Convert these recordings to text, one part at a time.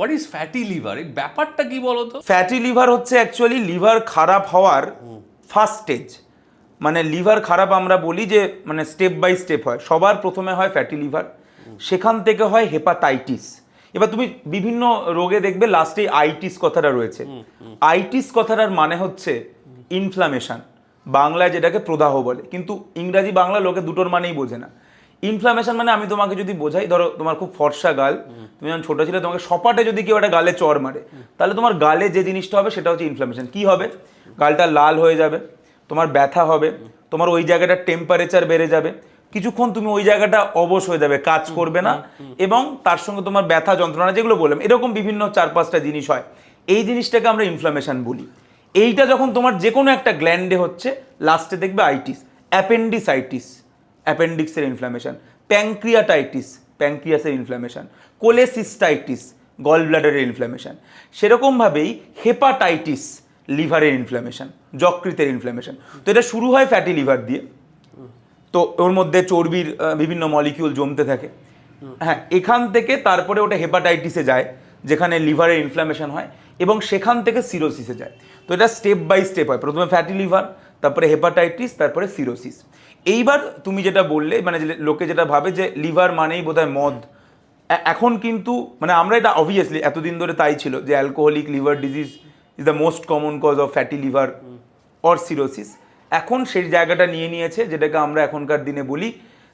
What is fatty liver, এই ব্যাপারটা কি বলতো? ফ্যাটি লিভার হচ্ছে অ্যাকচুয়ালি লিভার খারাপ হওয়ার ফার্স্ট স্টেজ। মানে লিভার খারাপ আমরা বলি যে মানে স্টেপ বাই স্টেপ হয়। সবার প্রথমে হয় ফ্যাটি লিভার, সেখান থেকে হয় হেপাটাইটিস। এবার তুমি বিভিন্ন রোগে দেখবে লাস্টে আইটিস কথাটা রয়েছে। আইটিস কথাটার মানে হচ্ছে ইনফ্লামেশন, বাংলায় যেটাকে প্রদাহ বলে, কিন্তু ইংরাজি বাংলা লোকে দুটোর মানেই বোঝে না। ইনফ্লামেশন মানে আমি তোমাকে যদি বোঝাই, ধরো তোমার খুব ফর্সা গাল, তুমি যখন ছোট ছিলে তোমাকে সপাটে যদি কেউ একটা গালে চড় মারে, তাহলে তোমার গালে যে জিনিসটা হবে সেটা হচ্ছে ইনফ্লামেশন। কি হবে? গালটা লাল হয়ে যাবে, তোমার ব্যথা হবে, তোমার ওই জায়গাটার টেম্পারেচার বেড়ে যাবে, কিছুক্ষণ তুমি ওই জায়গাটা অবশ হয়ে যাবে, কাজ করবে না, এবং তার সঙ্গে তোমার ব্যথা যন্ত্রণা যেগুলো বললাম, এরকম বিভিন্ন 4-5টা জিনিস হয়। এই জিনিসটাকে আমরা ইনফ্লামেশন বলি। এইটা যখন তোমার যে কোনো একটা গ্ল্যান্ডে হচ্ছে, লাস্টে দেখবে আইটিস, অ্যাপেন্ডিসাইটিস, অ্যাপেন্ডিক্সের ইনফ্লামেশন, প্যানক্রিয়াটাইটিস, প্যানক্রিয়াসের ইনফ্লামেশন, কোলেসিস্টাইটিস, গল ব্লাডারের ইনফ্লামেশন। সেরকমভাবেই হেপাটাইটিস, লিভারের ইনফ্লামেশন, যকৃতের ইনফ্লামেশন। তো এটা শুরু হয় ফ্যাটি লিভার দিয়ে, তো ওর মধ্যে চর্বির বিভিন্ন মলিকিউল জমতে থাকে। হ্যাঁ, এখান থেকে তারপরে ওটা হেপাটাইটিসে যায়, যেখানে লিভারের ইনফ্লামেশন হয়, এবং সেখান থেকে সিরোসিসে যায়। তো এটা স্টেপ বাই স্টেপ হয়, প্রথমে ফ্যাটি লিভার, তারপরে হেপাটাইটিস, তারপরে সিরোসিস। এইবার তুমি যেটা বললে, মানে লোকে যেটা ভাবে যে লিভার মানেই বোধহয় মদ, এখন কিন্তু মানে আমরা এটা অবভিয়াসলি এতদিন ধরে তাই ছিল যে alcoholic liver disease is the most common cause of fatty liver or cirrhosis. এখন সেই জায়গাটা নিয়ে নিয়েছে, যেটাকে আমরা এখনকার দিনে বলি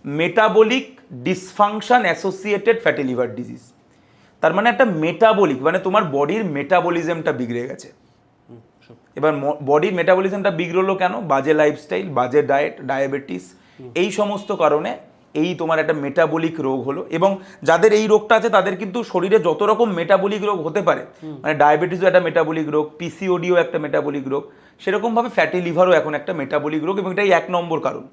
metabolic dysfunction associated fatty liver disease. তার মানে একটা মেটাবলিক, মানে তোমার বডির মেটাবলিজমটা বিগড়ে গেছে। এবার বডির মেটাবলিজমটা বিগড়লো কেন? বাজে লাইফস্টাইল, বাজে ডায়েট, ডায়াবেটিস, এই সমস্ত কারণে এই তোমার একটা মেটাবলিক রোগ হলো। এবং যাদের এই রোগটা আছে তাদের কিন্তু শরীরে যত রকম মেটাবলিক রোগ হতে পারে, মানে ডায়াবেটিসও একটা মেটাবলিক রোগ, পিসিওডিও একটা মেটাবলিক রোগ, সেরকমভাবে ফ্যাটি লিভারও এখন একটা মেটাবলিক রোগ, এবং এটাই 1 নম্বর কারণ।